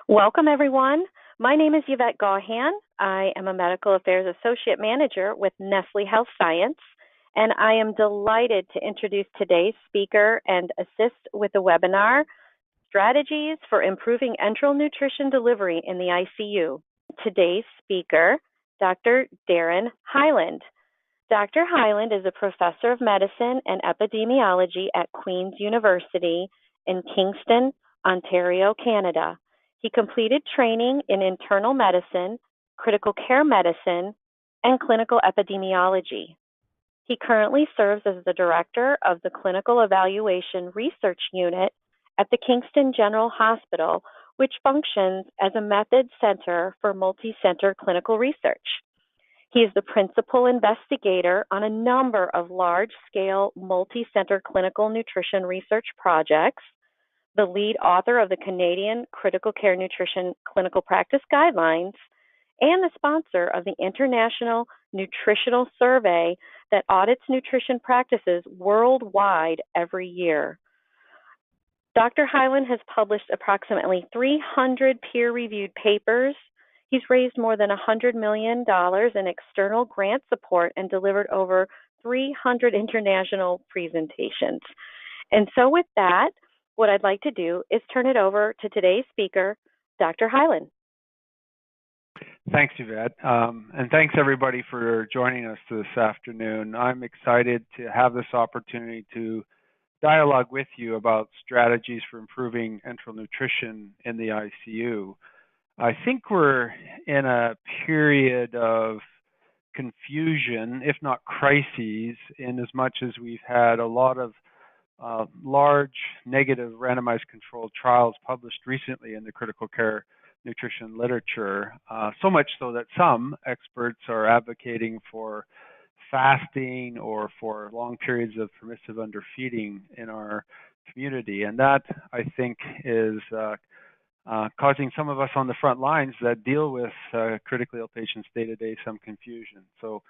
Welcome, everyone. My name is Yvette Gaughan. I am a Medical Affairs Associate Manager with Nestle Health Science, and I am delighted to introduce today's speaker and assist with the webinar, Strategies for Improving Enteral Nutrition Delivery in the ICU. Today's speaker, Dr. Daren Heyland. Dr. Heyland is a professor of medicine and epidemiology at Queen's University in Kingston, Ontario, Canada. He completed training in internal medicine, critical care medicine, and clinical epidemiology. He currently serves as the director of the Clinical Evaluation Research Unit at the Kingston General Hospital, which functions as a method center for multi-center clinical research. He is the principal investigator on a number of large-scale multi-center clinical nutrition research projects, the lead author of the Canadian Critical Care Nutrition Clinical Practice Guidelines, and the sponsor of the International Nutritional Survey that audits nutrition practices worldwide every year. Dr. Heyland has published approximately 300 peer-reviewed papers. He's raised more than $100 million in external grant support and delivered over 300 international presentations. And so with that, what I'd like to do is turn it over to today's speaker, Dr. Heyland. Thanks, Yvette. And thanks, everybody, for joining us this afternoon. I'm excited to have this opportunity to dialogue with you about strategies for improving enteral nutrition in the ICU. I think we're in a period of confusion, if not crises, in as much as we've had a lot of large negative randomized controlled trials published recently in the critical care nutrition literature, so much so that some experts are advocating for fasting or for long periods of permissive underfeeding in our community. And that, I think, is causing some of us on the front lines that deal with critically ill patients day to day some confusion. So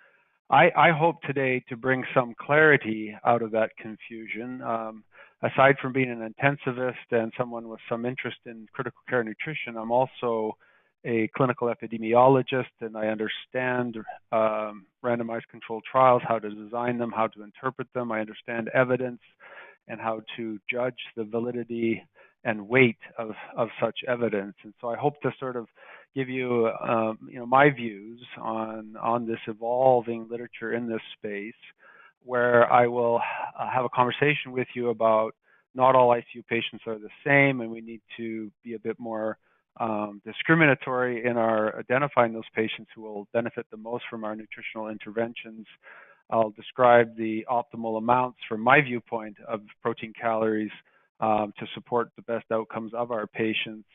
I hope today to bring some clarity out of that confusion. Aside from being an intensivist and someone with some interest in critical care nutrition, I'm also a clinical epidemiologist, and I understand randomized controlled trials, how to design them, how to interpret them. I understand evidence and how to judge the validity and weight of such evidence. And so I hope to sort of give you, my views on this evolving literature in this space, where I will have a conversation with you about not all ICU patients are the same, and we need to be a bit more discriminatory in our identifying those patients who will benefit the most from our nutritional interventions. I'll describe the optimal amounts from my viewpoint of protein calories to support the best outcomes of our patients.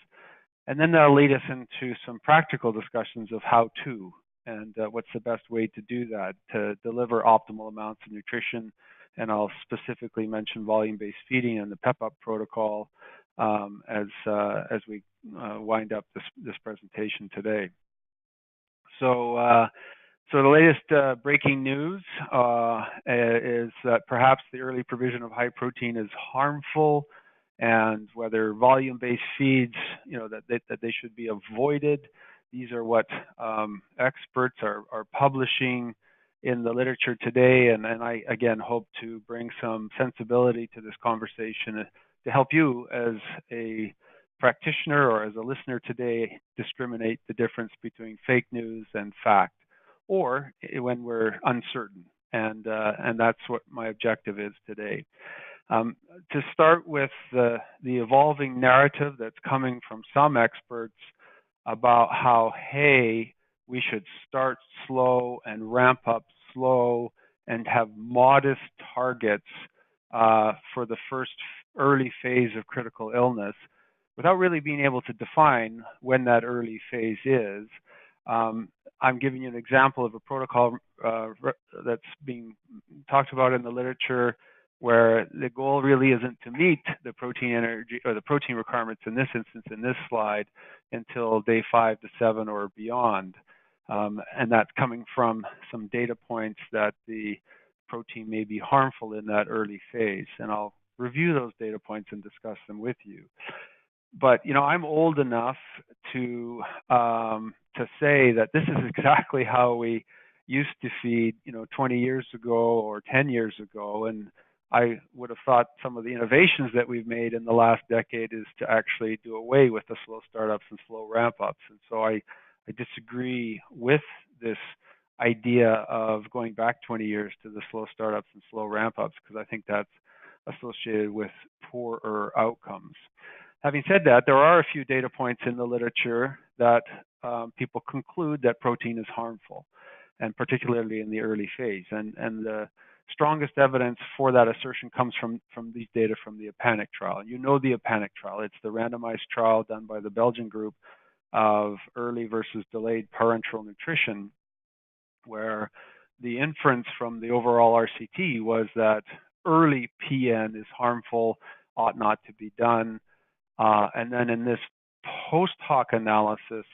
And then that'll lead us into some practical discussions of how to and what's the best way to do that, to deliver optimal amounts of nutrition. And I'll specifically mention volume-based feeding and the PEP UP protocol as we wind up this presentation today. So the latest breaking news is that perhaps the early provision of high protein is harmful, and whether volume-based feeds, that they should be avoided. These are what experts are publishing in the literature today, and I again hope to bring some sensibility to this conversation to help you as a practitioner or as a listener today discriminate the difference between fake news and fact, or when we're uncertain, and that's what my objective is today. To start with the evolving narrative that's coming from some experts about how, hey, we should start slow and ramp up slow and have modest targets for the first early phase of critical illness, without really being able to define when that early phase is. I'm giving you an example of a protocol that's being talked about in the literature, where the goal really isn't to meet the protein energy or the protein requirements in this instance, in this slide, until day 5 to 7 or beyond. And that's coming from some data points that the protein may be harmful in that early phase. And I'll review those data points and discuss them with you. But, I'm old enough say that this is exactly how we used to feed, 20 years ago or 10 years ago. And I would have thought some of the innovations that we've made in the last decade is to actually do away with the slow startups and slow ramp-ups. And so I disagree with this idea of going back 20 years to the slow startups and slow ramp-ups, because I think that's associated with poorer outcomes. Having said that, there are a few data points in the literature that people conclude that protein is harmful, and particularly in the early phase. And the strongest evidence for that assertion comes from these data from the APANIC trial. You know the APANIC trial. It's the randomized trial done by the Belgian group of early versus delayed parenteral nutrition, where the inference from the overall RCT was that early PN is harmful, ought not to be done. And then in this post hoc analysis,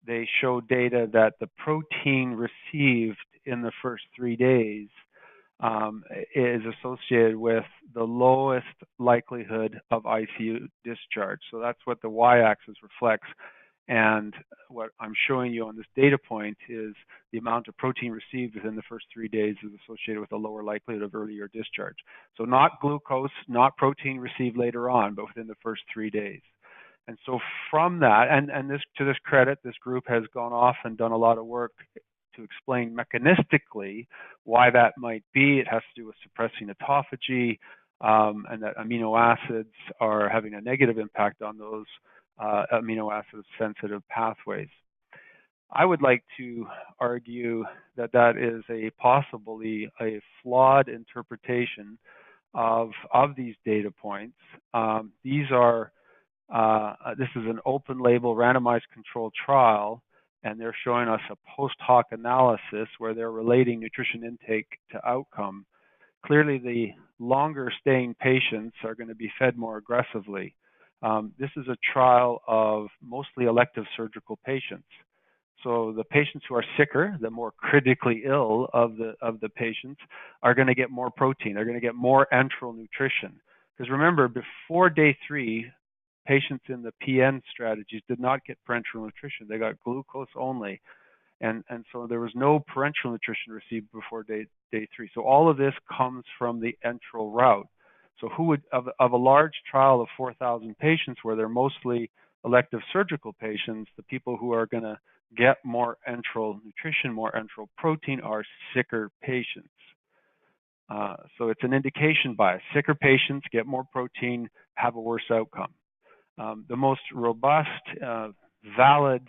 they show data that the protein received in the first 3 days is associated with the lowest likelihood of ICU discharge. So that's what the y-axis reflects. And what I'm showing you on this data point is the amount of protein received within the first 3 days is associated with a lower likelihood of earlier discharge. So not glucose, not protein received later on, but within the first 3 days. And so from that, and this, to this credit, this group has gone off and done a lot of work to explain mechanistically why that might be. It has to do with suppressing autophagy, and that amino acids are having a negative impact on those amino acid sensitive pathways. I would like to argue that that is possibly a flawed interpretation of these data points. This is an open label randomized controlled trial, and they're showing us a post hoc analysis where they're relating nutrition intake to outcome. Clearly, the longer staying patients are going to be fed more aggressively. This is a trial of mostly elective surgical patients. So the patients who are sicker, the more critically ill of the patients, are going to get more protein. They're going to get more enteral nutrition. Because remember, before day 3, patients in the PN strategies did not get parenteral nutrition. They got glucose only. And so there was no parenteral nutrition received before day 3. So all of this comes from the enteral route. So who would, of a large trial of 4,000 patients where they're mostly elective surgical patients, the people who are going to get more enteral nutrition, more enteral protein, are sicker patients. So it's an indication bias. Sicker patients get more protein, have a worse outcome. The most robust, valid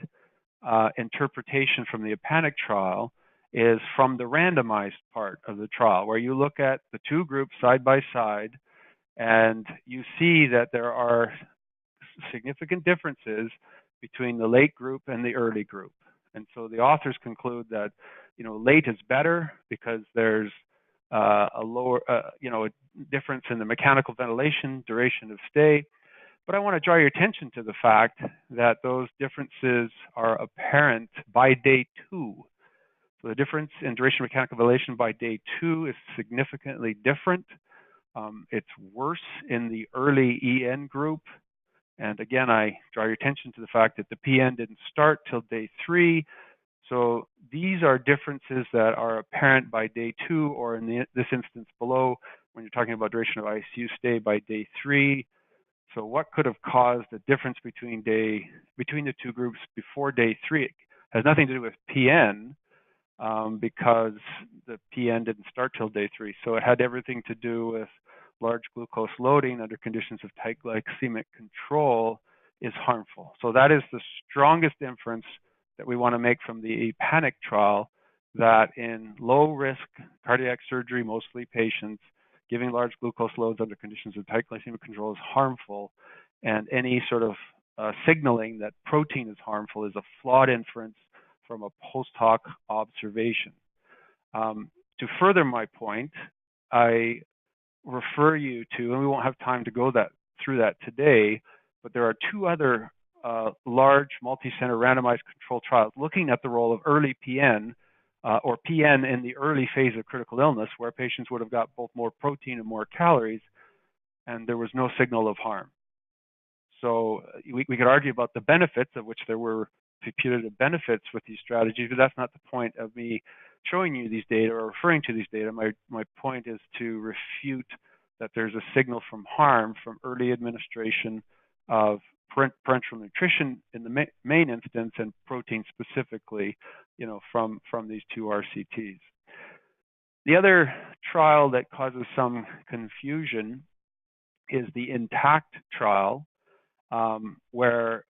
interpretation from the APANIC trial is from the randomized part of the trial, where you look at the two groups side by side, and you see that there are significant differences between the late group and the early group. And so the authors conclude that, late is better because there's a lower, a difference in the mechanical ventilation, duration of stay. But I want to draw your attention to the fact that those differences are apparent by day 2. So the difference in duration of mechanical ventilation by day 2 is significantly different. It's worse in the early EN group. And again, I draw your attention to the fact that the PN didn't start till day 3. So these are differences that are apparent by day 2, or in this instance below, when you're talking about duration of ICU stay by day 3. So what could have caused the difference between the two groups before day 3? It has nothing to do with PN, because the PN didn't start till day 3. So it had everything to do with large glucose loading under conditions of tight glycemic control is harmful. So that is the strongest inference that we want to make from the APANIC trial, that in low-risk cardiac surgery, mostly patients, giving large glucose loads under conditions of tight glycemic control is harmful, and any sort of signaling that protein is harmful is a flawed inference from a post hoc observation. To further my point, I refer you to, and we won't have time to go through that today, but there are 2 other large multi-center randomized controlled trials looking at the role of early PN, or PN in the early phase of critical illness, where patients would have got both more protein and more calories, and there was no signal of harm. So we could argue about the benefits, of which there were putative benefits with these strategies, but that's not the point of me showing you these data or referring to these data. My point is to refute that there's a signal from harm from early administration of parenteral nutrition in the main instance, and protein specifically, from these two RCTs. The other trial that causes some confusion is the INTACT trial, where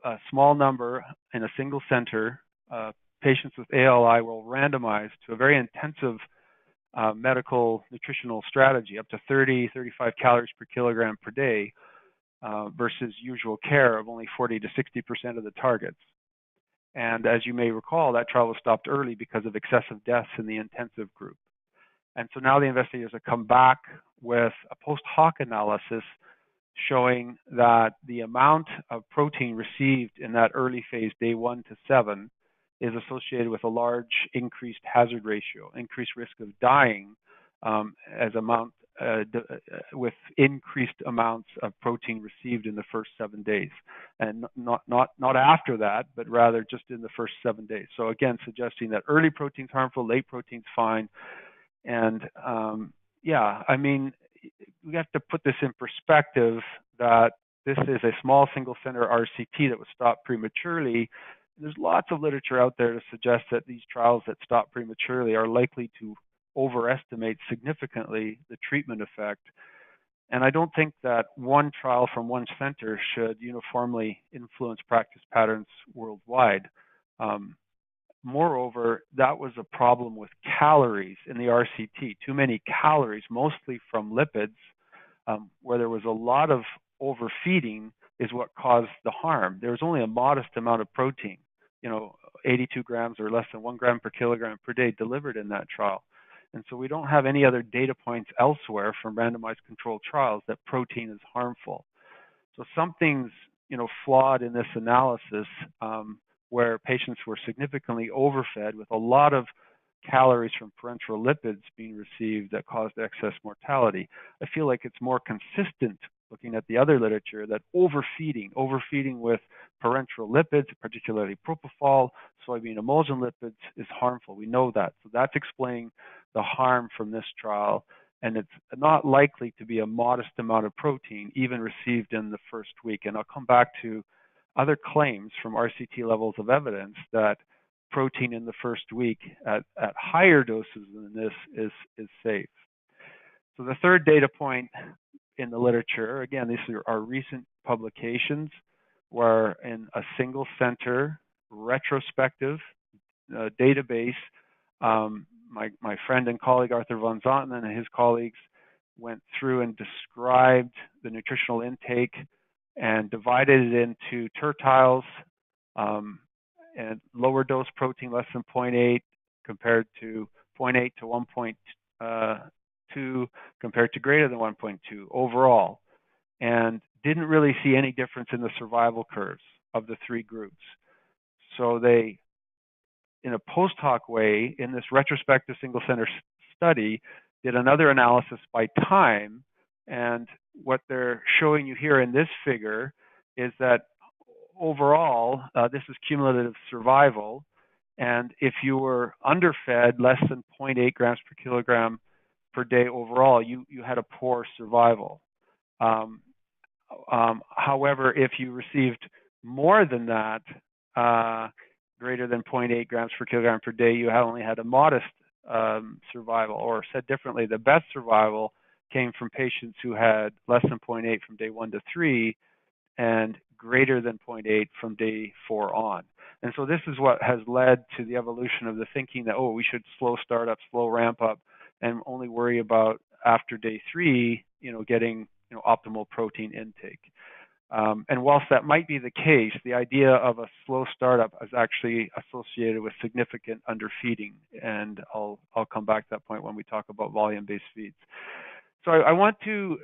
a small number in a single center, patients with ALI were randomized to a very intensive medical nutritional strategy, up to 35 calories per kilogram per day, versus usual care of only 40 to 60% of the targets. And as you may recall, that trial was stopped early because of excessive deaths in the intensive group. And so now the investigators have come back with a post hoc analysis showing that the amount of protein received in that early phase, day 1 to 7, is associated with a large increased hazard ratio, increased risk of dying with increased amounts of protein received in the first 7 days, and not after that, but rather just in the first 7 days. So again, suggesting that early protein's harmful, late protein's fine. And we have to put this in perspective that this is a small single center RCT that was stopped prematurely. There's lots of literature out there to suggest that these trials that stop prematurely are likely to overestimate significantly the treatment effect. And I don't think that one trial from one center should uniformly influence practice patterns worldwide. Moreover, that was a problem with calories in the RCT. Too many calories, mostly from lipids, where there was a lot of overfeeding, is what caused the harm. There was only a modest amount of protein, 82 grams or less than 1 gram per kilogram per day delivered in that trial. And so we don't have any other data points elsewhere from randomized controlled trials that protein is harmful. So something's, flawed in this analysis, where patients were significantly overfed with a lot of calories from parenteral lipids being received that caused excess mortality. I feel like it's more consistent, looking at the other literature, that overfeeding with parenteral lipids, particularly propofol, soybean emulsion lipids, is harmful. We know that. So that's explaining the harm from this trial. And it's not likely to be a modest amount of protein, even received in the first week. And I'll come back to other claims from RCT levels of evidence that protein in the first week at higher doses than this is safe. So the third data point in the literature, again, these are recent publications, where in a single center retrospective database, my friend and colleague Arthur von Zanten and his colleagues went through and described the nutritional intake and divided it into tertiles, and lower dose protein less than 0.8 compared to 0.8 to 1.2 compared to greater than 1.2 overall, and didn't really see any difference in the survival curves of the three groups. So they, in a post hoc way, in this retrospective single center study, did another analysis by time. And what they're showing you here in this figure is that overall, this is cumulative survival. And if you were underfed less than 0.8 grams per kilogram per day overall, you had a poor survival. However, if you received more than that, greater than 0.8 grams per kilogram per day, you only had a modest survival. Or said differently, the best survival came from patients who had less than 0.8 from day 1 to 3 and greater than 0.8 from day 4 on. And so this is what has led to the evolution of the thinking that, we should slow start up, slow ramp up, and only worry about after day 3, getting optimal protein intake. And whilst that might be the case, the idea of a slow startup is actually associated with significant underfeeding, and I'll come back to that point when we talk about volume-based feeds. So I want to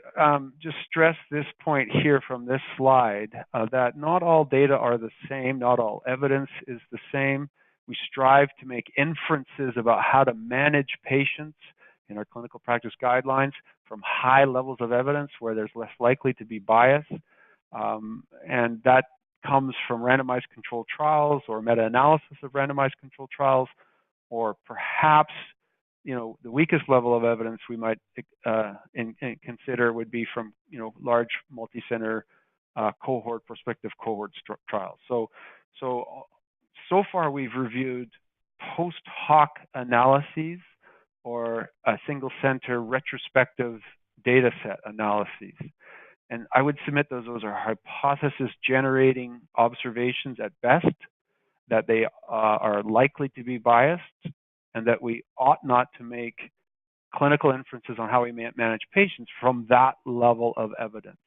just stress this point here from this slide, that not all data are the same, not all evidence is the same. We strive to make inferences about how to manage patients in our clinical practice guidelines from high levels of evidence where there's less likely to be bias. And that comes from randomized controlled trials or meta-analysis of randomized controlled trials, or perhaps, the weakest level of evidence we might consider would be from, large multi-center prospective cohort trials. So far we've reviewed post hoc analyses or a single center retrospective data set analyses. And I would submit those are hypothesis generating observations at best, that they are likely to be biased, and that we ought not to make clinical inferences on how we manage patients from that level of evidence.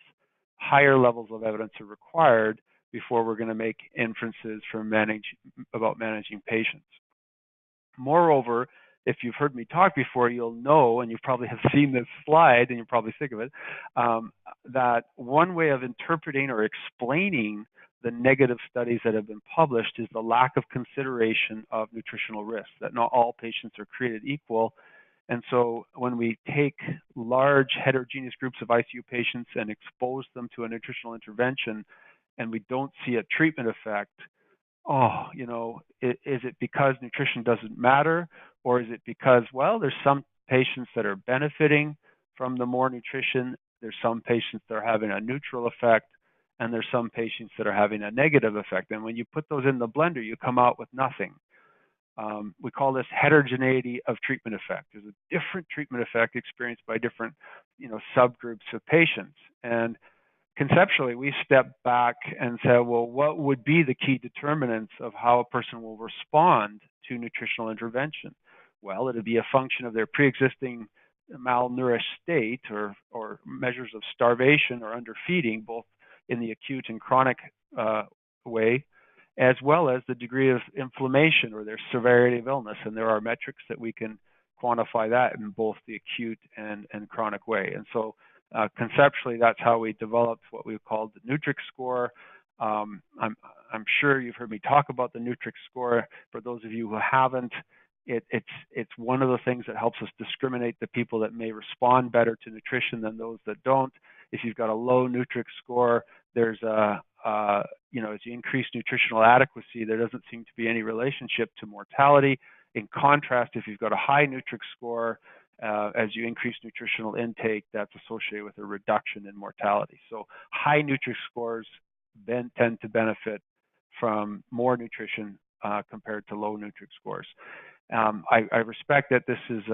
Higher levels of evidence are required before we're going to make inferences about managing patients. Moreover, if you've heard me talk before, you'll know, and you probably have seen this slide, and you're probably sick of it, that one way of interpreting or explaining the negative studies that have been published is the lack of consideration of nutritional risk, that not all patients are created equal. And so when we take large heterogeneous groups of ICU patients and expose them to a nutritional intervention and we don't see a treatment effect, is it because nutrition doesn't matter? Or is it because, there's some patients that are benefiting from the more nutrition, there's some patients that are having a neutral effect, and there's some patients that are having a negative effect. And when you put those in the blender, you come out with nothing. We call this heterogeneity of treatment effect. There's a different treatment effect experienced by different, subgroups of patients. And conceptually, we step back and say, well, what would be the key determinants of how a person will respond to nutritional intervention? Well, it'd be a function of their pre-existing malnourished state or measures of starvation or underfeeding, both in the acute and chronic way, as well as the degree of inflammation or their severity of illness. And there are metrics that we can quantify that in both the acute and chronic way. And so conceptually, that's how we developed what we called the NUTRIC score. I'm sure you've heard me talk about the NUTRIC score. For those of you who haven't, it's one of the things that helps us discriminate the people that may respond better to nutrition than those that don't. If you've got a low NUTRIC score, there's as you increase nutritional adequacy, there doesn't seem to be any relationship to mortality. In contrast, if you've got a high NUTRIC score, as you increase nutritional intake, that's associated with a reduction in mortality. So high NUTRIC scores tend to benefit from more nutrition compared to low NUTRIC scores. I respect that this is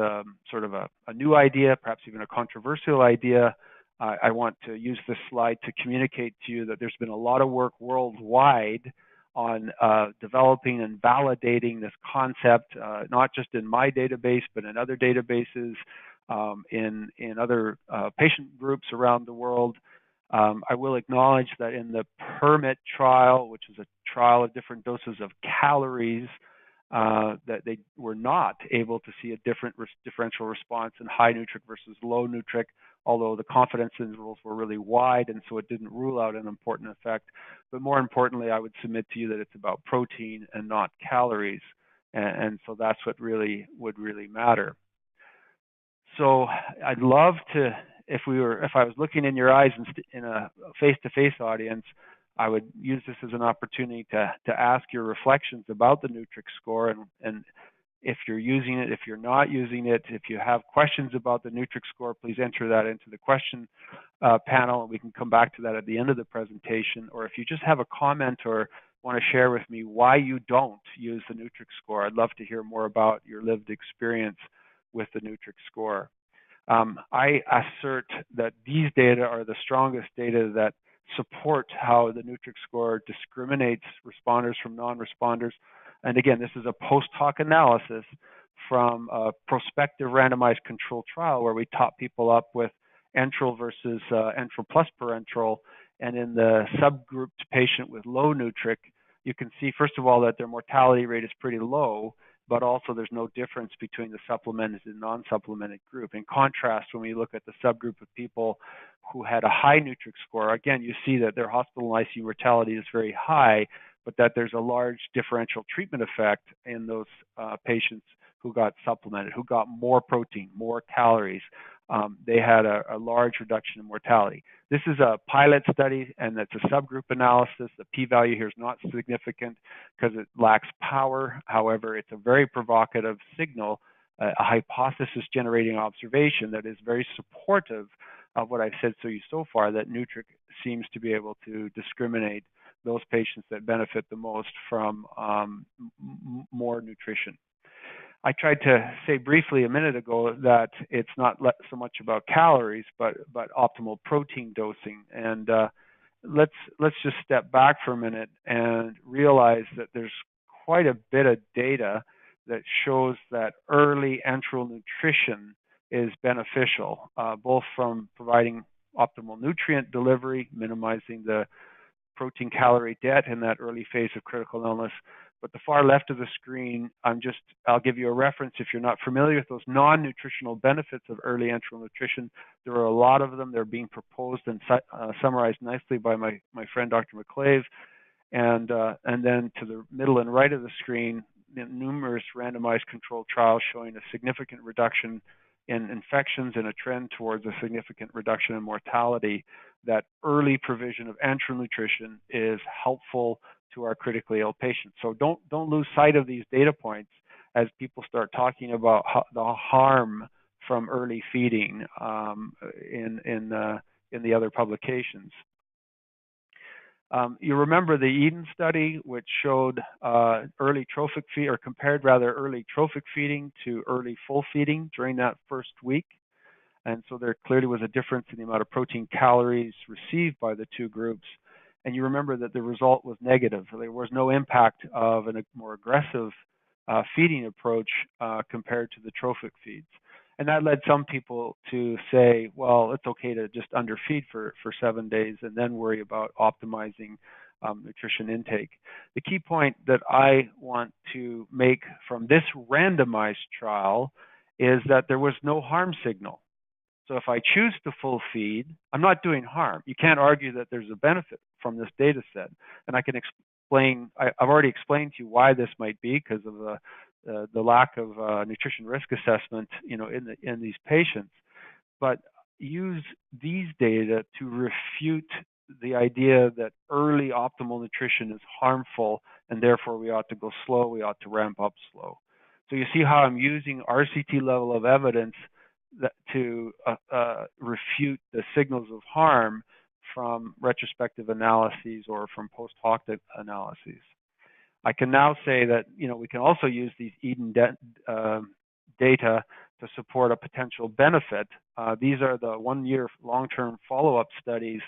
sort of a new idea, perhaps even a controversial idea. I want to use this slide to communicate to you that there's been a lot of work worldwide on developing and validating this concept, not just in my database, but in other databases, in other patient groups around the world. I will acknowledge that in the PERMIT trial, which is a trial of different doses of calories, that they were not able to see a differential response in high NUTRIC versus low NUTRIC, although the confidence intervals were really wide, and so it didn't rule out an important effect. But more importantly, I would submit to you that it's about protein and not calories, and so that's what would really matter. So I'd love to, if I was looking in your eyes in a face-to-face audience, I would use this as an opportunity to ask your reflections about the NUTRIC score, and if you're using it, if you're not using it, if you have questions about the NUTRIC score, please enter that into the question panel, and we can come back to that at the end of the presentation. Or if you just have a comment or want to share with me why you don't use the NUTRIC score, I'd love to hear more about your lived experience with the NUTRIC score. I assert that these data are the strongest data that support how the NUTRIC score discriminates responders from non-responders. And again, this is a post hoc analysis from a prospective randomized controlled trial where we top people up with enteral versus enteral plus parenteral. And in the subgrouped patient with low NUTRIC, you can see, first of all, that their mortality rate is pretty low, but also there's no difference between the supplemented and non-supplemented group. In contrast, when we look at the subgroup of people who had a high NUTRIC score, again, you see that their hospital and ICU mortality is very high, but that there's a large differential treatment effect in those patients who got supplemented, who got more protein, more calories. They had a large reduction in mortality. This is a pilot study, and it's a subgroup analysis. The p-value here is not significant because it lacks power. However, it's a very provocative signal, a hypothesis-generating observation that is very supportive of what I've said to you so far, that NUTRIC seems to be able to discriminate those patients that benefit the most from more nutrition. I tried to say briefly a minute ago that it's not so much about calories, but optimal protein dosing. And let's just step back for a minute and realize that there's quite a bit of data that shows that early enteral nutrition is beneficial, both from providing optimal nutrient delivery, minimizing the protein calorie debt in that early phase of critical illness. But the far left of the screen, I'll give you a reference if you're not familiar with those non-nutritional benefits of early enteral nutrition. There are a lot of them. They're being proposed and summarized nicely by my friend Dr. McClave. And then to the middle and right of the screen, numerous randomized controlled trials showing a significant reduction in infections and a trend towards a significant reduction in mortality. That early provision of enteral nutrition is helpful to our critically ill patients. So don't lose sight of these data points as people start talking about the harm from early feeding in the other publications. You remember the Eden study, which showed early trophic feed, or compared rather early trophic feeding to early full feeding during that first week. And so there clearly was a difference in the amount of protein calories received by the two groups. And you remember that the result was negative. There was no impact of a more aggressive feeding approach compared to the trophic feeds. And that led some people to say, well, it's okay to just underfeed for 7 days and then worry about optimizing nutrition intake. The key point that I want to make from this randomized trial is that there was no harm signal. So if I choose to full feed, I'm not doing harm. You can't argue that there's a benefit from this data set. And I can explain, I've already explained to you why this might be, because of the lack of nutrition risk assessment, in these patients. But use these data to refute the idea that early optimal nutrition is harmful, and therefore we ought to go slow, we ought to ramp up slow. So you see how I'm using RCT level of evidence to refute the signals of harm from retrospective analyses or from post hoc analyses. I can now say that we can also use these Eden data to support a potential benefit. These are the 1-year long-term follow-up studies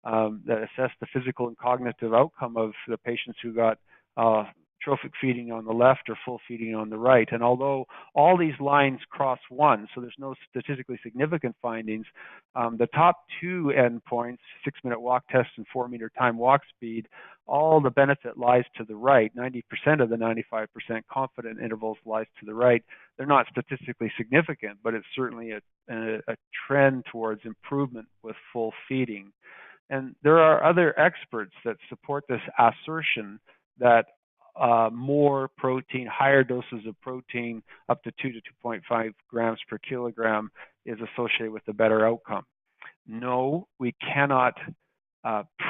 that assess the physical and cognitive outcome of the patients who got trophic feeding on the left or full feeding on the right. And although all these lines cross one, so there's no statistically significant findings, the top two endpoints, 6-minute walk test and 4-meter time walk speed, all the benefit lies to the right. 90% of the 95% confident intervals lies to the right. They're not statistically significant, but it's certainly a trend towards improvement with full feeding. And there are other experts that support this assertion that more protein, higher doses of protein, up to 2 to 2.5 grams per kilogram, is associated with a better outcome. No, we cannot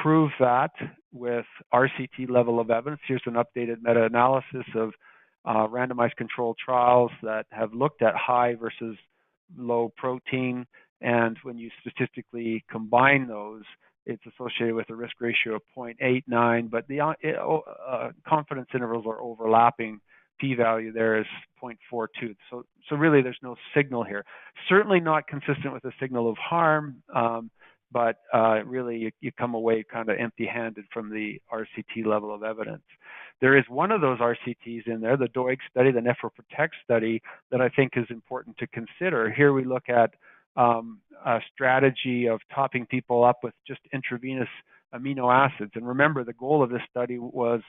prove that with RCT level of evidence. Here's an updated meta-analysis of randomized controlled trials that have looked at high versus low protein, and when you statistically combine those, it's associated with a risk ratio of 0.89, but the confidence intervals are overlapping. P-value there is 0.42. So really there's no signal here. Certainly not consistent with a signal of harm, but really you come away kind of empty-handed from the RCT level of evidence. There is one of those RCTs in there, the DOIG study, the NEPHROPROTECT study, that I think is important to consider. Here we look at a strategy of topping people up with just intravenous amino acids. And remember, the goal of this study was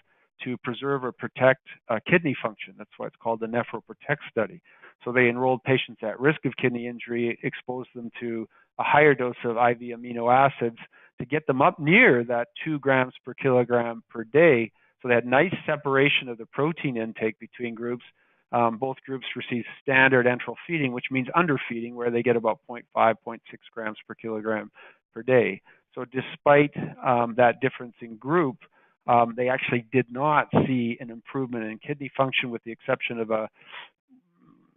to preserve or protect kidney function. That's why it's called the NEPHROPROTECT study. So they enrolled patients at risk of kidney injury, exposed them to a higher dose of IV amino acids to get them up near that 2 grams per kilogram per day, So they had nice separation of the protein intake between groups. Both groups received standard enteral feeding, which means underfeeding, where they get about 0.5, 0.6 grams per kilogram per day. So despite that difference in group, they actually did not see an improvement in kidney function, with the exception of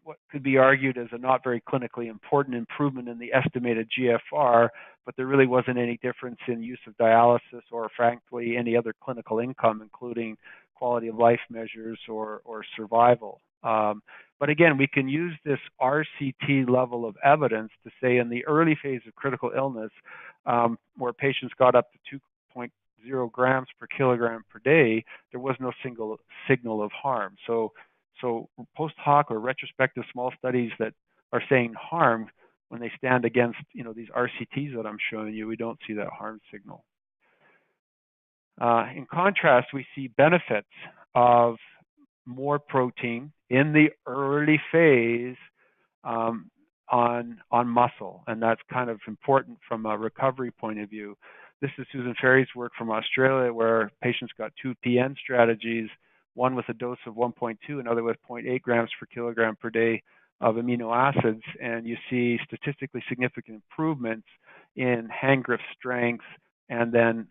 what could be argued as a not very clinically important improvement in the estimated GFR, but there really wasn't any difference in use of dialysis or, frankly, any other clinical income, including quality of life measures or survival. But again, we can use this RCT level of evidence to say in the early phase of critical illness, where patients got up to 2.0 grams per kilogram per day, there was no single signal of harm. So post hoc or retrospective small studies that are saying harm, when they stand against these RCTs that I'm showing you, we don't see that harm signal. In contrast, we see benefits of more protein in the early phase on muscle, and that's kind of important from a recovery point of view. This is Susan Ferry's work from Australia, where patients got 2 PN strategies, one with a dose of 1.2, another with 0.8 grams per kilogram per day of amino acids, and you see statistically significant improvements in hand grip strength, and then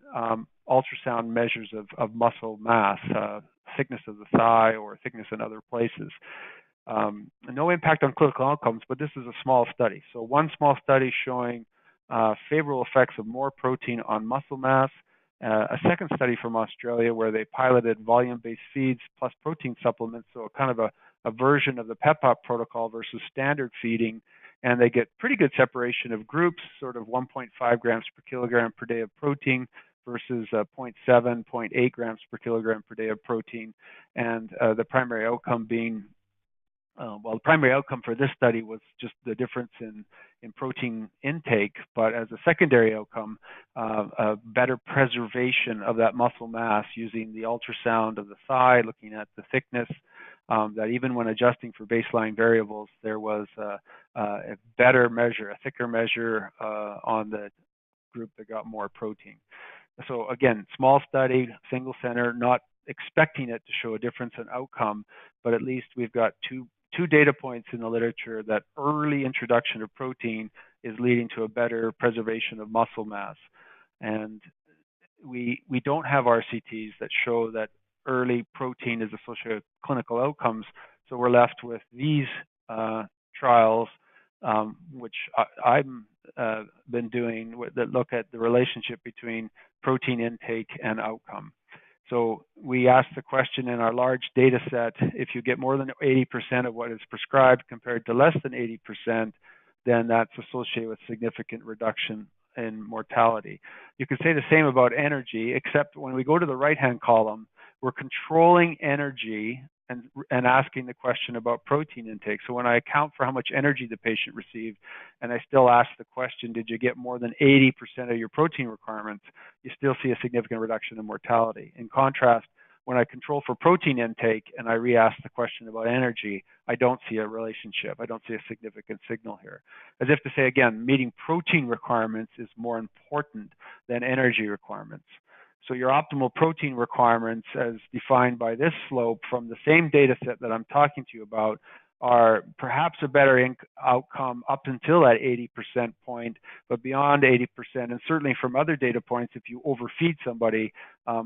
ultrasound measures of muscle mass, thickness of the thigh or thickness in other places. No impact on clinical outcomes, but this is a small study. So one small study showing favorable effects of more protein on muscle mass. A second study from Australia where they piloted volume-based feeds plus protein supplements, so kind of a version of the PEP UP protocol versus standard feeding, and they get pretty good separation of groups, sort of 1.5 grams per kilogram per day of protein versus 0.7, 0.8 grams per kilogram per day of protein, and the primary outcome being the primary outcome for this study was just the difference in protein intake, but as a secondary outcome, a better preservation of that muscle mass using the ultrasound of the thigh, looking at the thickness, that even when adjusting for baseline variables, there was a better measure, a thicker measure on the group that got more protein. So again, small study, single center, not expecting it to show a difference in outcome, but at least we've got two data points in the literature that early introduction of protein is leading to a better preservation of muscle mass. And we don't have RCTs that show that early protein is associated with clinical outcomes, so we're left with these trials, which I've been doing, that look at the relationship between protein intake and outcome. So we asked the question in our large data set, if you get more than 80% of what is prescribed compared to less than 80%, then that's associated with significant reduction in mortality. You can say the same about energy, except when we go to the right-hand column, we're controlling energy and asking the question about protein intake. So when I account for how much energy the patient received, and I still ask the question, did you get more than 80% of your protein requirements, you still see a significant reduction in mortality. In contrast, when I control for protein intake and I re-ask the question about energy, I don't see a relationship. I don't see a significant signal here. As if to say, again, meeting protein requirements is more important than energy requirements. So your optimal protein requirements, as defined by this slope from the same data set that I'm talking to you about, are perhaps a better outcome up until that 80% point, but beyond 80%, and certainly from other data points, if you overfeed somebody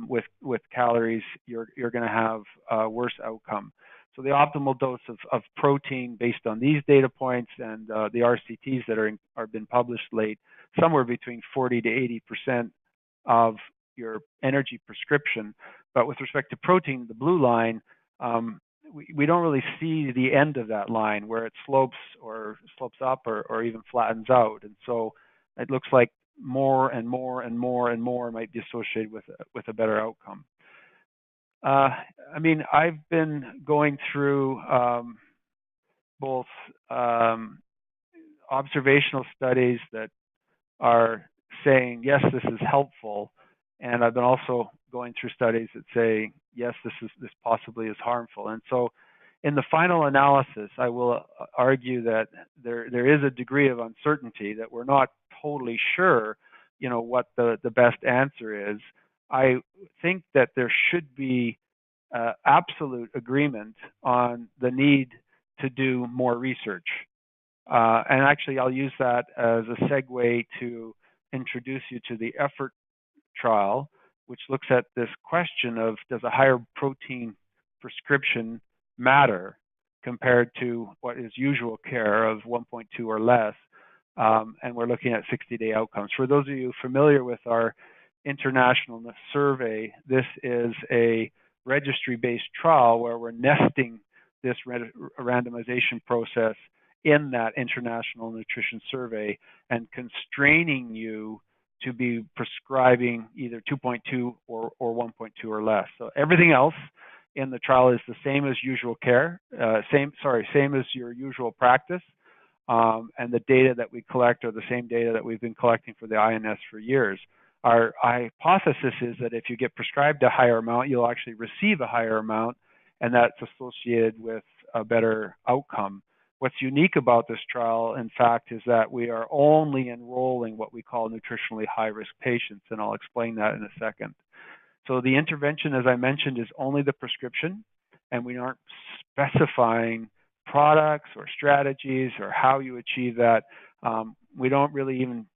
with calories, you're going to have a worse outcome. So the optimal dose of protein based on these data points and the RCTs that are been published late, somewhere between 40 to 80% of your energy prescription. But with respect to protein, the blue line, we don't really see the end of that line where it slopes up or even flattens out. And so it looks like more and more and more and more might be associated with a better outcome. I mean, I've been going through both observational studies that are saying, yes, this is helpful, and I've been also going through studies that say, yes, this possibly is harmful. And so in the final analysis, I will argue that there is a degree of uncertainty, that we're not totally sure, what the best answer is. I think that there should be absolute agreement on the need to do more research. And actually, I'll use that as a segue to introduce you to the EFFORT trial, which looks at this question of, does a higher protein prescription matter compared to what is usual care of 1.2 or less? And we're looking at 60-day outcomes. For those of you familiar with our international survey, this is a registry-based trial where we're nesting this randomization process in that international nutrition survey and constraining you to be prescribing either 2.2 or 1.2 or less. So everything else in the trial is the same as usual care, same as your usual practice, and the data that we collect are the same data that we've been collecting for the INS for years. Our hypothesis is that if you get prescribed a higher amount, you'll actually receive a higher amount, and that's associated with a better outcome. What's unique about this trial, in fact, is that we are only enrolling what we call nutritionally high-risk patients, and I'll explain that in a second. So the intervention, as I mentioned, is only the prescription, and we aren't specifying products or strategies or how you achieve that. We don't really even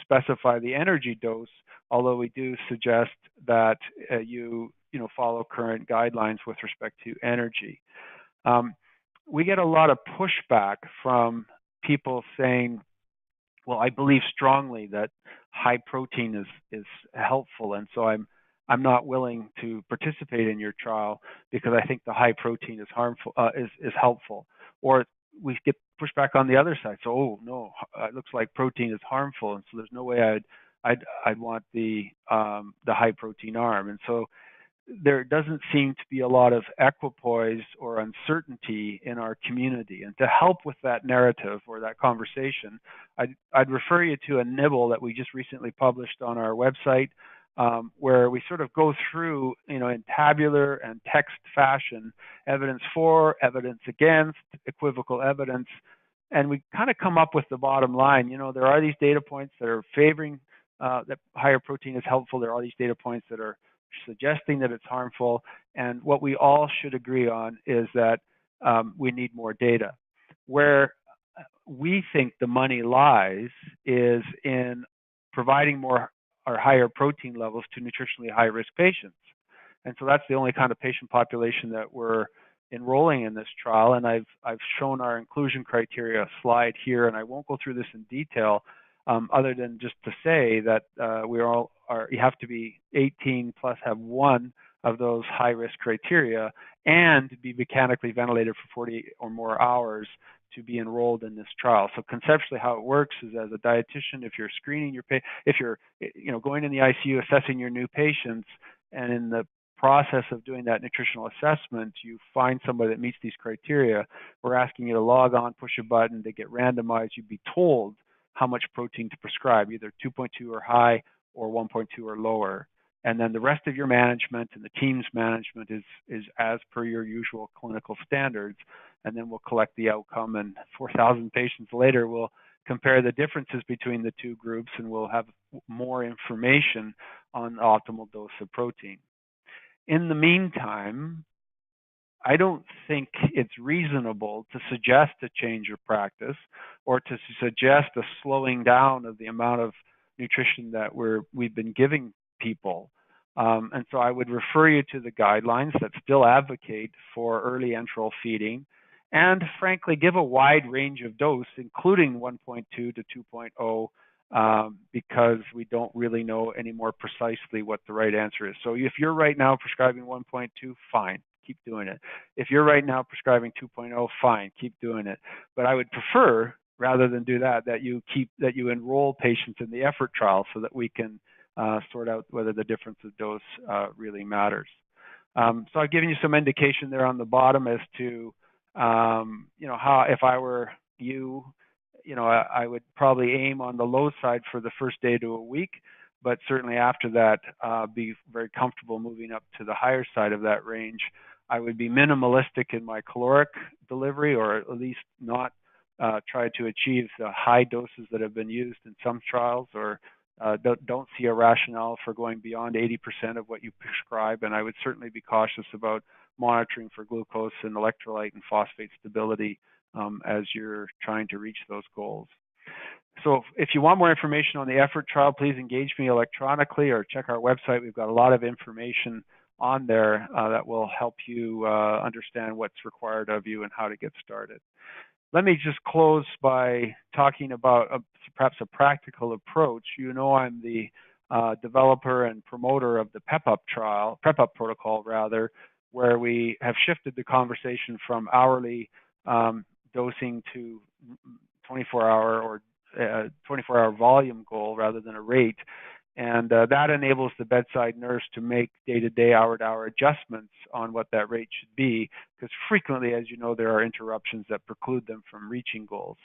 specify the energy dose, although we do suggest that you follow current guidelines with respect to energy. We get a lot of pushback from people saying, well, I believe strongly that high protein is helpful, and so I'm not willing to participate in your trial because I think the high protein is harmful, is helpful. Or we get pushback on the other side. So, oh no, it looks like protein is harmful, and so there's no way I'd want the high protein arm. And so there doesn't seem to be a lot of equipoise or uncertainty in our community. And to help with that narrative or that conversation, I'd refer you to a nibble that we just recently published on our website, where we sort of go through, in tabular and text fashion, evidence for, evidence against, equivocal evidence, and we kind of come up with the bottom line. There are these data points that are favoring that higher protein is helpful. There are these data points that are suggesting that it's harmful, and what we all should agree on is that we need more data. Where we think the money lies is in providing more or higher protein levels to nutritionally high-risk patients. And so that's the only kind of patient population that we're enrolling in this trial. And I've shown our inclusion criteria slide here, and I won't go through this in detail, other than just to say that you have to be 18 plus have one of those high-risk criteria and be mechanically ventilated for 40 or more hours to be enrolled in this trial. So conceptually, how it works is, as a dietitian, if you're screening your if you're going in the ICU, assessing your new patients, and in the process of doing that nutritional assessment, you find somebody that meets these criteria, we're asking you to log on, push a button to get randomized. You'd be told how much protein to prescribe, either 2.2 or high or 1.2 or lower. And then the rest of your management and the team's management is as per your usual clinical standards. And then we'll collect the outcome, and 4,000 patients later, we'll compare the differences between the two groups, and we'll have more information on the optimal dose of protein. In the meantime, I don't think it's reasonable to suggest a change of practice or to suggest a slowing down of the amount of nutrition that we've been giving people. And so I would refer you to the guidelines that still advocate for early enteral feeding, and frankly give a wide range of dose, including 1.2 to 2.0, because we don't really know any more precisely what the right answer is. So if you're right now prescribing 1.2, fine, keep doing it. If you're right now prescribing 2.0, fine, keep doing it. But I would prefer, rather than do that, that you enroll patients in the EFFORT trial so that we can sort out whether the difference of dose really matters. So I've given you some indication there on the bottom as to how, if I were you, I would probably aim on the low side for the first day to a week, but certainly after that, be very comfortable moving up to the higher side of that range. I would be minimalistic in my caloric delivery, or at least not try to achieve the high doses that have been used in some trials, or don't see a rationale for going beyond 80% of what you prescribe. And I would certainly be cautious about monitoring for glucose and electrolyte and phosphate stability as you're trying to reach those goals. So if you want more information on the EFFORT trial, please engage me electronically or check our website. We've got a lot of information on there that will help you understand what's required of you and how to get started. Let me just close by talking about perhaps a practical approach. You know, I'm the developer and promoter of the PEPuP trial, PEPuP protocol rather, where we have shifted the conversation from hourly dosing to 24-hour or 24-hour volume goal rather than a rate. And that enables the bedside nurse to make day-to-day, hour-to-hour adjustments on what that rate should be, because frequently, as you know, there are interruptions that preclude them from reaching goals.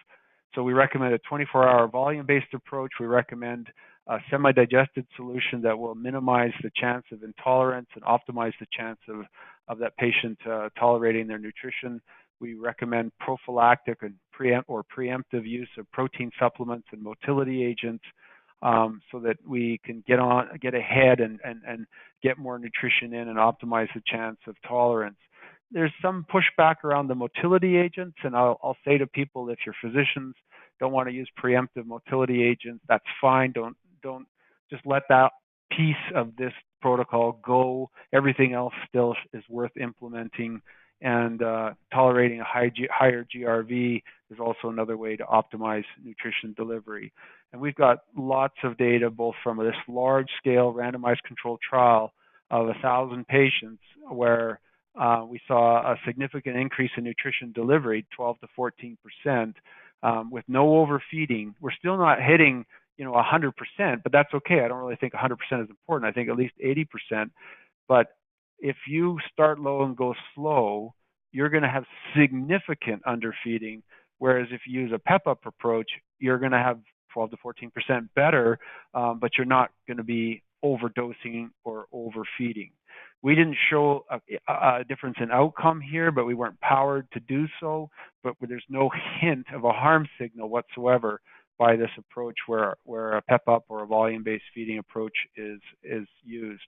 So we recommend a 24-hour volume-based approach. We recommend a semi-digested solution that will minimize the chance of intolerance and optimize the chance of that patient tolerating their nutrition. We recommend prophylactic and preemptive use of protein supplements and motility agents so that we can get ahead and get more nutrition in and optimize the chance of tolerance. There's some pushback around the motility agents, and I'll say to people, if your physicians don't want to use preemptive motility agents, that's fine. Don't just let that piece of this protocol go. Everything else still is worth implementing. And tolerating a higher GRV is also another way to optimize nutrition delivery. And we've got lots of data, both from this large-scale randomized controlled trial of 1,000 patients, where we saw a significant increase in nutrition delivery, 12 to 14%, with no overfeeding. We're still not hitting, 100%, but that's okay. I don't really think 100% is important. I think at least 80%. But if you start low and go slow, you're going to have significant underfeeding, whereas if you use a PEPuP approach, you're going to have 12 to 14% better, but you're not going to be overdosing or overfeeding. We didn't show a difference in outcome here, but we weren't powered to do so. But there's no hint of a harm signal whatsoever by this approach where a PEPuP or a volume-based feeding approach is used.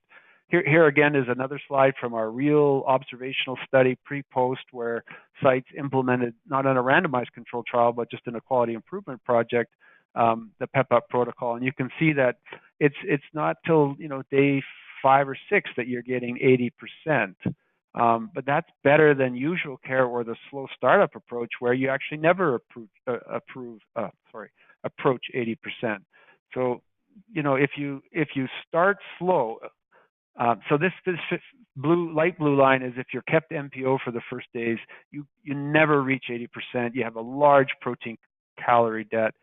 Here again is another slide from our real observational study pre-post, where sites implemented, not in a randomized controlled trial, but just in a quality improvement project, the PEPuP protocol. And you can see that it's not till day 5 or 6 that you're getting 80%. But that's better than usual care or the slow startup approach, where you actually never approach 80%. So if you start slow. So this light blue line is if you're kept MPO for the first days, you never reach 80%. You have a large protein calorie debt.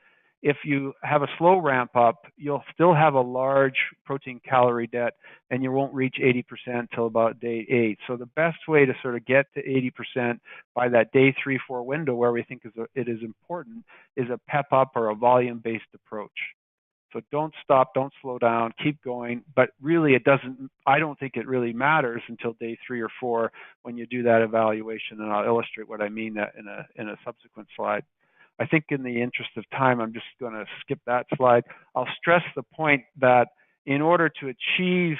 If you have a slow ramp up, you'll still have a large protein calorie debt, and you won't reach 80% until about day 8. So the best way to sort of get to 80% by that day 3-4 window, where we think it is important, is a PEPuP or a volume-based approach. So don't stop, don't slow down, keep going. But really, I don't think it really matters until day 3 or 4 when you do that evaluation. And I'll illustrate what I mean that in a subsequent slide. I think in the interest of time, I'm just going to skip that slide. I'll stress the point that in order to achieve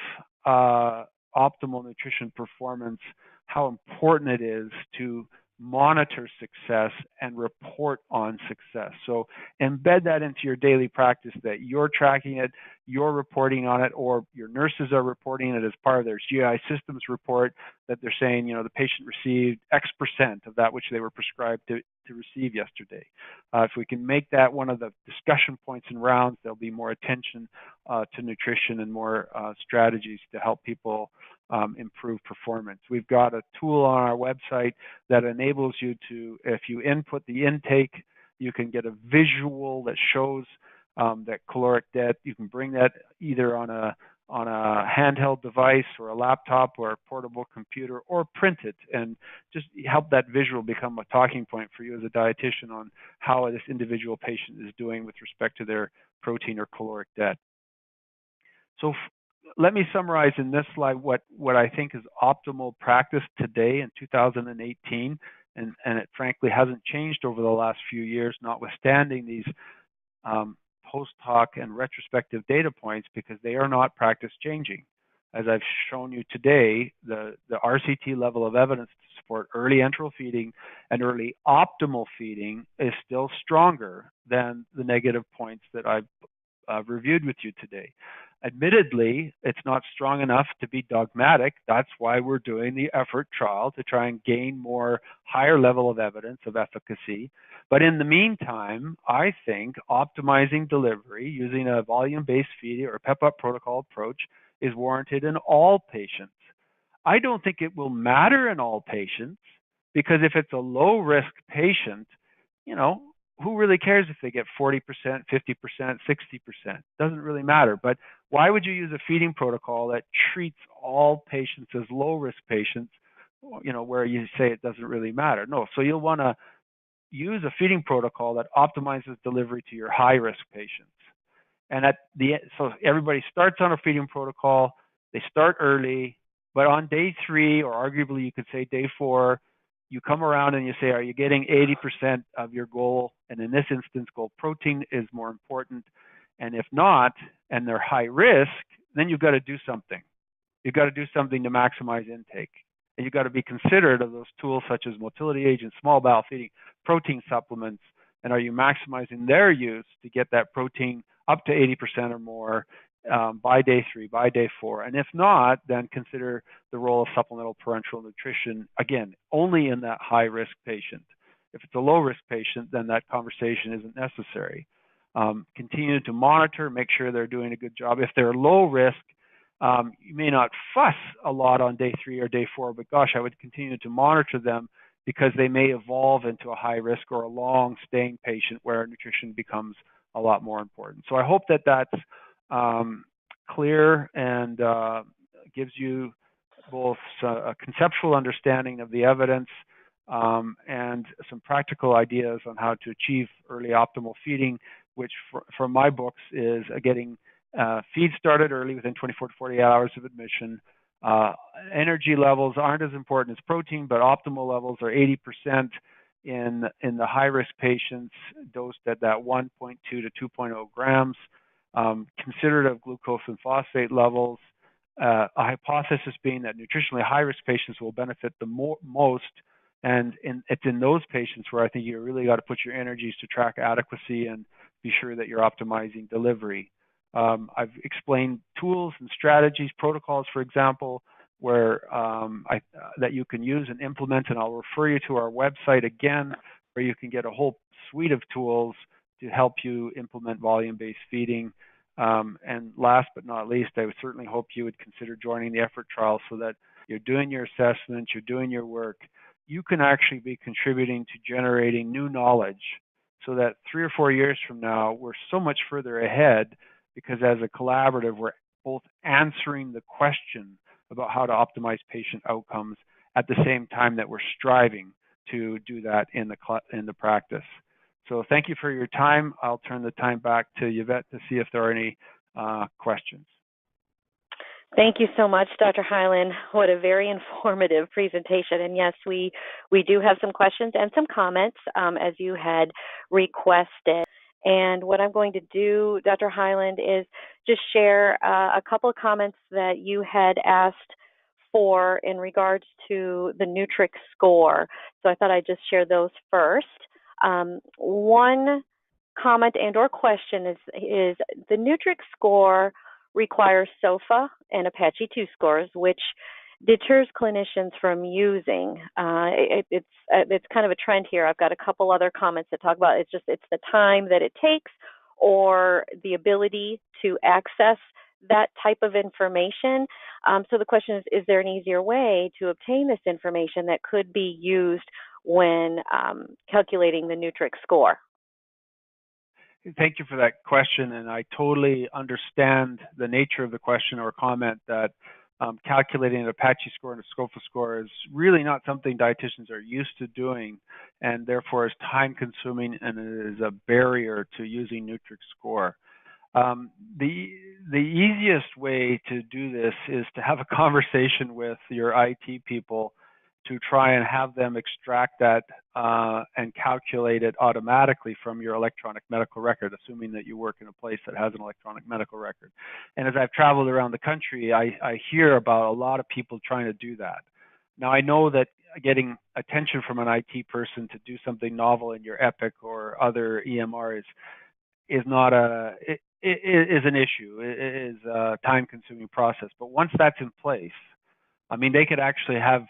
optimal nutrition performance, how important it is to monitor success and report on success. So embed that into your daily practice, that you're tracking it, you're reporting on it, or your nurses are reporting it as part of their GI systems report, that they're saying, the patient received X% of that which they were prescribed to receive yesterday. If we can make that one of the discussion points and rounds, there'll be more attention to nutrition and more strategies to help people improve performance. We've got a tool on our website that enables you to, if you input the intake, you can get a visual that shows that caloric debt. You can bring that either on a handheld device or a laptop or a portable computer, or print it, and just help that visual become a talking point for you as a dietitian on how this individual patient is doing with respect to their protein or caloric debt. So let me summarize in this slide what I think is optimal practice today in 2018, and it frankly hasn't changed over the last few years, notwithstanding these post hoc and retrospective data points, because they are not practice changing. as I've shown you today, the RCT level of evidence to support early enteral feeding and early optimal feeding is still stronger than the negative points that I've reviewed with you today. Admittedly, it's not strong enough to be dogmatic. That's why we're doing the effort trial, to try and gain more higher level of evidence of efficacy. But in the meantime, I think optimizing delivery using a volume-based feeding or PEP UP protocol approach is warranted in all patients. I don't think it will matter in all patients, because if it's a low-risk patient, who really cares if they get 40%, 50%, 60%? Doesn't really matter. But why would you use a feeding protocol that treats all patients as low-risk patients, where you say it doesn't really matter? No, so you'll want to use a feeding protocol that optimizes delivery to your high-risk patients. And so everybody starts on a feeding protocol, they start early, but on day 3, or arguably you could say day 4, you come around and you say, are you getting 80% of your goal? And in this instance, goal protein is more important. And if not, and they're high risk, then you've got to do something. You've got to do something to maximize intake. And you've got to be considerate of those tools such as motility agents, small bowel feeding, protein supplements, and are you maximizing their use to get that protein up to 80% or more by day 3, by day 4. And if not, then consider the role of supplemental parenteral nutrition, again, only in that high-risk patient. If it's a low-risk patient, then that conversation isn't necessary. Continue to monitor, make sure they're doing a good job. If they're low risk, you may not fuss a lot on day 3 or day 4, but gosh, I would continue to monitor them, because they may evolve into a high risk or a long staying patient where nutrition becomes a lot more important. So I hope that that's clear and gives you both a conceptual understanding of the evidence and some practical ideas on how to achieve early optimal feeding, which from my books is getting feed started early within 24 to 48 hours of admission. Energy levels aren't as important as protein, but optimal levels are 80% in the high-risk patients dosed at that 1.2 to 2.0 grams. Considerate of glucose and phosphate levels. A hypothesis being that nutritionally high-risk patients will benefit the most, and it's in those patients where I think you really got to put your energies to track adequacy and be sure that you're optimizing delivery. I've explained tools and strategies, protocols, for example, where that you can use and implement, and I'll refer you to our website again, where you can get a whole suite of tools to help you implement volume-based feeding. And last but not least, I would certainly hope you would consider joining the effort trial, so that you're doing your assessment, you're doing your work. You can actually be contributing to generating new knowledge, so that 3 or 4 years from now, we're so much further ahead, because as a collaborative, we're both answering the question about how to optimize patient outcomes at the same time that we're striving to do that in the practice. So thank you for your time. I'll turn the time back to Yvette to see if there are any questions. Thank you so much, Dr. Heyland. What a very informative presentation. And yes, we do have some questions and some comments as you had requested. And what I'm going to do, Dr. Heyland, is just share a couple of comments that you had asked for in regards to the NUTRIC score. So I thought I'd just share those first. One comment and or question is the NUTRIC score requires SOFA and Apache 2 scores, which deters clinicians from using. It's kind of a trend here. I've got a couple other comments that talk about it's the time that it takes or the ability to access that type of information. So the question is there an easier way to obtain this information that could be used when calculating the NUTRIC score? Thank you for that question, and I totally understand the nature of the question or comment that calculating an Apache score and a SCOFA score is really not something dietitians are used to doing, and therefore is time-consuming, and it is a barrier to using NUTRIC score. The easiest way to do this is to have a conversation with your IT people to try and have them extract that and calculate it automatically from your electronic medical record, assuming that you work in a place that has an electronic medical record. And as I've traveled around the country, I hear about a lot of people trying to do that. Now, I know that getting attention from an IT person to do something novel in your Epic or other EMR is not is an issue. It is a time-consuming process. But once that's in place, I mean, they could actually have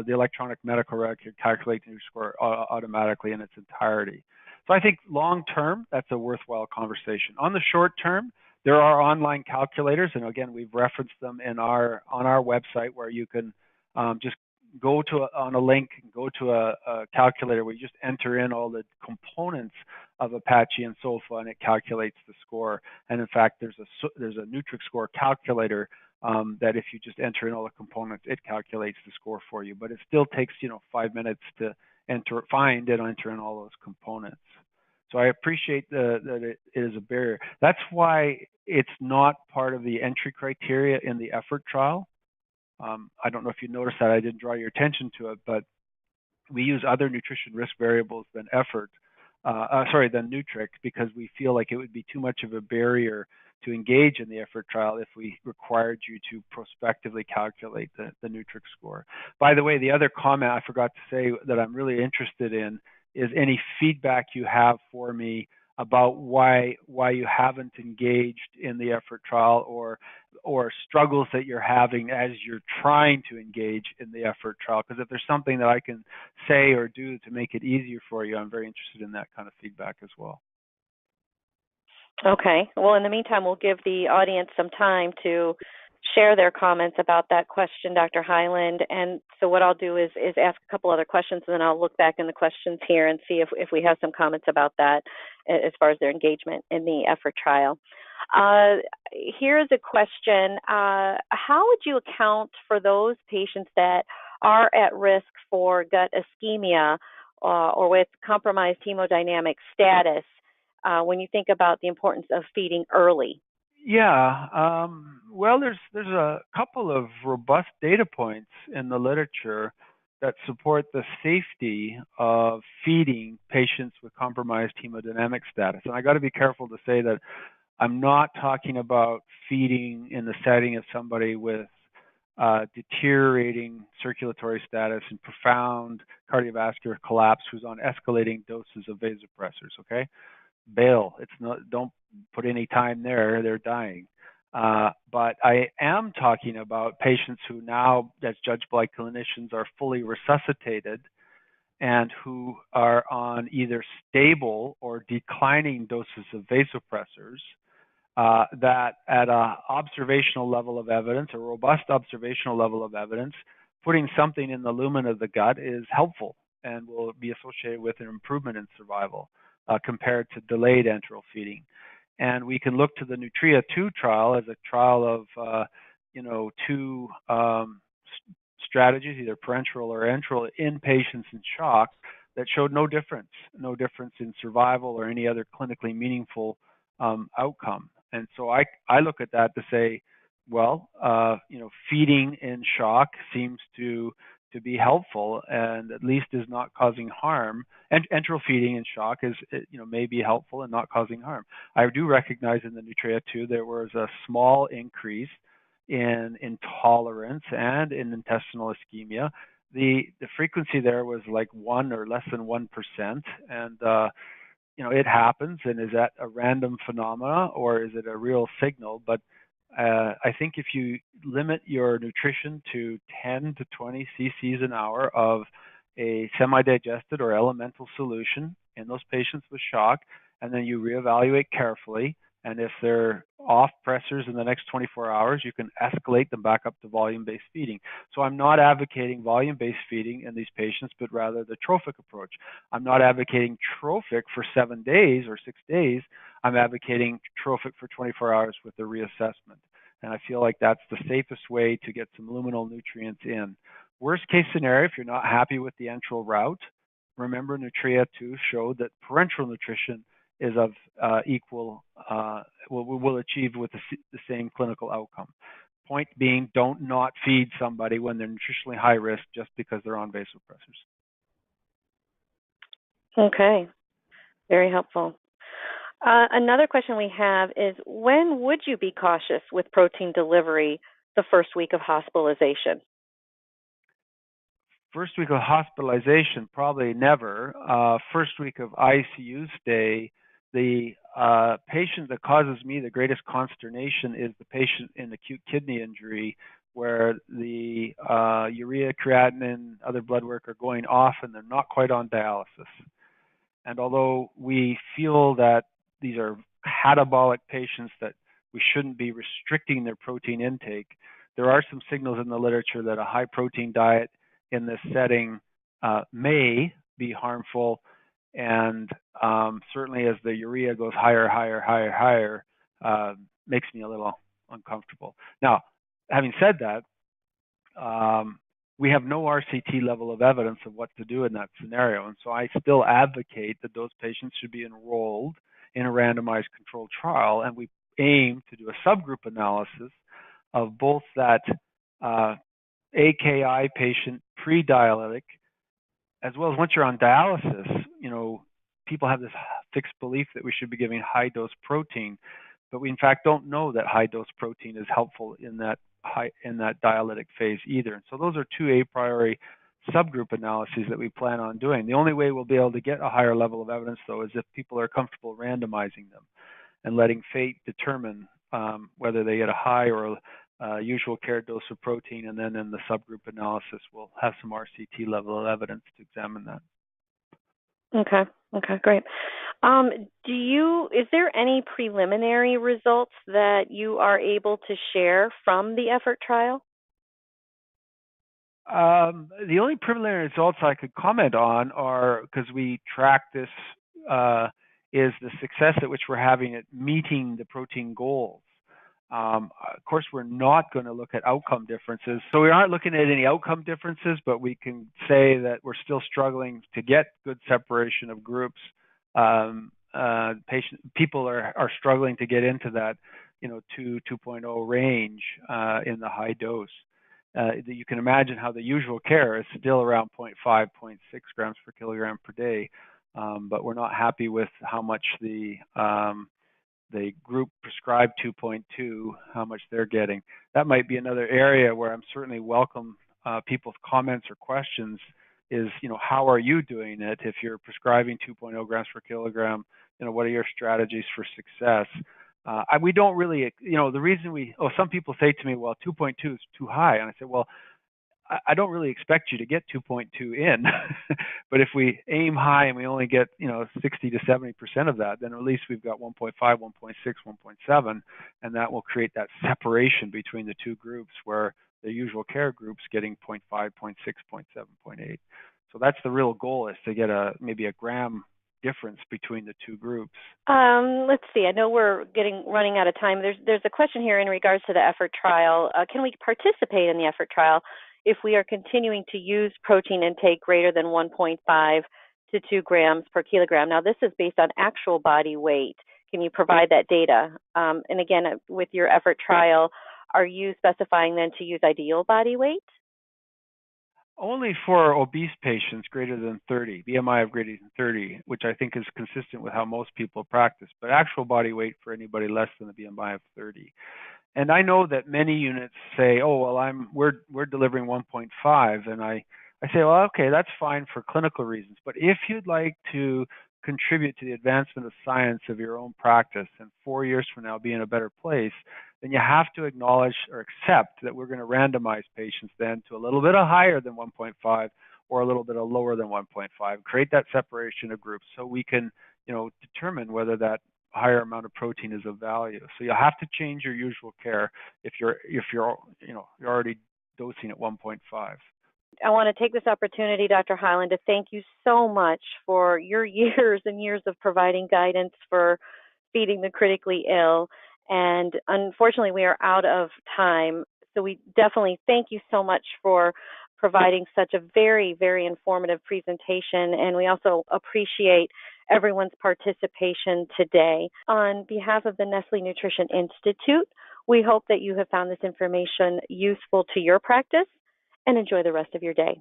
the electronic medical record calculate the score automatically in its entirety. So I think long-term, that's a worthwhile conversation. On the short term, there are online calculators, and again, we've referenced them on our website, where you can just go to on a link, go to a calculator where you just enter in all the components of Apache and SOFA, and it calculates the score. And in fact, there's a NUTRIC score calculator that if you just enter in all the components, it calculates the score for you. But it still takes 5 minutes to find and enter in all those components. So I appreciate that it is a barrier. That's why it's not part of the entry criteria in the effort trial. I don't know if you noticed that. I didn't draw your attention to it, but we use other nutrition risk variables than than NUTRIC, because we feel like it would be too much of a barrier to engage in the effort trial if we required you to prospectively calculate the NUTRIC score. By the way, the other comment I forgot to say that I'm really interested in is any feedback you have for me about why you haven't engaged in the effort trial, or struggles that you're having as you're trying to engage in the effort trial. Because if there's something that I can say or do to make it easier for you, I'm very interested in that kind of feedback as well. Okay. Well, in the meantime, we'll give the audience some time to share their comments about that question, Dr. Heyland. And so what I'll do is ask a couple other questions, and then I'll look back in the questions here and see if we have some comments about that as far as their engagement in the effort trial. Here's a question. How would you account for those patients that are at risk for gut ischemia or with compromised hemodynamic status when you think about the importance of feeding early? Yeah, well, there's a couple of robust data points in the literature that support the safety of feeding patients with compromised hemodynamic status. And I got to be careful to say that I'm not talking about feeding in the setting of somebody with deteriorating circulatory status and profound cardiovascular collapse who's on escalating doses of vasopressors, okay? Bail. Don't put any time there, they're dying. But I am talking about patients who now, as judged by clinicians, are fully resuscitated and who are on either stable or declining doses of vasopressors, that at a observational level of evidence, a robust observational level of evidence, putting something in the lumen of the gut is helpful and will be associated with an improvement in survival compared to delayed enteral feeding. And we can look to the Nutria 2 trial as a trial of, two strategies, either parenteral or enteral, in patients in shock that showed no difference in survival or any other clinically meaningful outcome. And so I look at that to say, well, feeding in shock seems to be helpful and at least is not causing harm. And enteral feeding in shock may be helpful and not causing harm. I do recognize in the Nutria 2 there was a small increase in intolerance and in intestinal ischemia. The frequency there was like 1 or less than 1%, and it happens. And is that a random phenomena or is it a real signal? But I think if you limit your nutrition to 10 to 20 cc's an hour of a semi-digested or elemental solution in those patients with shock, and then you reevaluate carefully, and if they're off pressors in the next 24 hours, you can escalate them back up to volume-based feeding. So I'm not advocating volume-based feeding in these patients, but rather the trophic approach. I'm not advocating trophic for 7 days or 6 days. I'm advocating trophic for 24 hours with a reassessment. And I feel like that's the safest way to get some luminal nutrients in. Worst case scenario, if you're not happy with the enteral route, remember Nutria 2 showed that parenteral nutrition is of will achieve with the same clinical outcome. Point being, don't not feed somebody when they're nutritionally high risk just because they're on vasopressors. Okay, very helpful. Another question we have is, when would you be cautious with protein delivery the first week of hospitalization? First week of hospitalization, probably never. First week of ICU stay, the patient that causes me the greatest consternation is the patient in acute kidney injury, where the urea, creatinine, other blood work are going off and they're not quite on dialysis. And although we feel that these are catabolic patients that we shouldn't be restricting their protein intake, there are some signals in the literature that a high protein diet in this setting may be harmful, and certainly as the urea goes higher, makes me a little uncomfortable. Now, having said that, we have no RCT level of evidence of what to do in that scenario, and so I still advocate that those patients should be enrolled in a randomized controlled trial, and we aim to do a subgroup analysis of both that AKI patient pre-dialytic, as well as once you're on dialysis. People have this fixed belief that we should be giving high dose protein, but we in fact don't know that high dose protein is helpful in that dialytic phase either. And so those are two a priori subgroup analyses that we plan on doing. The only way we'll be able to get a higher level of evidence, though, is if people are comfortable randomizing them and letting fate determine whether they get a high or usual care dose of protein, and then in the subgroup analysis, we'll have some RCT level of evidence to examine that. Okay, great. Is there any preliminary results that you are able to share from the EFFORT trial? The only preliminary results I could comment on are, because we track this, is the success at which we're having at meeting the protein goals. Of course, we're not going to look at outcome differences. So we aren't looking at any outcome differences, but we can say that we're still struggling to get good separation of groups. People are struggling to get into that, 2.0 range in the high dose. You can imagine how the usual care is still around 0.5, 0.6 grams per kilogram per day, but we're not happy with how much the group prescribed 2.2, how much they're getting. That might be another area where I'm certainly welcome people's comments or questions is, how are you doing it? If you're prescribing 2.0 grams per kilogram, what are your strategies for success? We don't really, the reason some people say to me, well, 2.2 is too high. And I say, well, I don't really expect you to get 2.2 in, but if we aim high and we only get 60 to 70% of that, then at least we've got 1.5, 1.6, 1.7, and that will create that separation between the two groups, where the usual care group's getting 0.5, 0.6, 0.7, 0.8. So that's the real goal, is to get maybe a gram difference between the two groups. Let's see. I know we're running out of time. There's a question here in regards to the EFFORT trial. Can we participate in the EFFORT trial if we are continuing to use protein intake greater than 1.5 to 2 grams per kilogram? Now, this is based on actual body weight. Can you provide that data? And again, with your EFFORT trial, are you specifying then to use ideal body weight? Only for obese patients greater than 30, BMI of greater than 30, which I think is consistent with how most people practice, but actual body weight for anybody less than a BMI of 30. And I know that many units say, oh, well, we're delivering 1.5, and I say, well, okay, that's fine for clinical reasons, but if you'd like to contribute to the advancement of science of your own practice and 4 years from now be in a better place, then you have to acknowledge or accept that we're going to randomize patients then to a little bit higher than 1.5 or a little bit lower than 1.5, create that separation of groups so we can, determine whether that higher amount of protein is of value. So you'll have to change your usual care if you're already dosing at 1.5. I want to take this opportunity, Dr. Heyland, to thank you so much for your years and years of providing guidance for feeding the critically ill. And unfortunately, we are out of time. So we definitely thank you so much for providing such a very, very informative presentation. And we also appreciate everyone's participation today. On behalf of the Nestle Nutrition Institute, We hope that you have found this information useful to your practice and enjoy the rest of your day.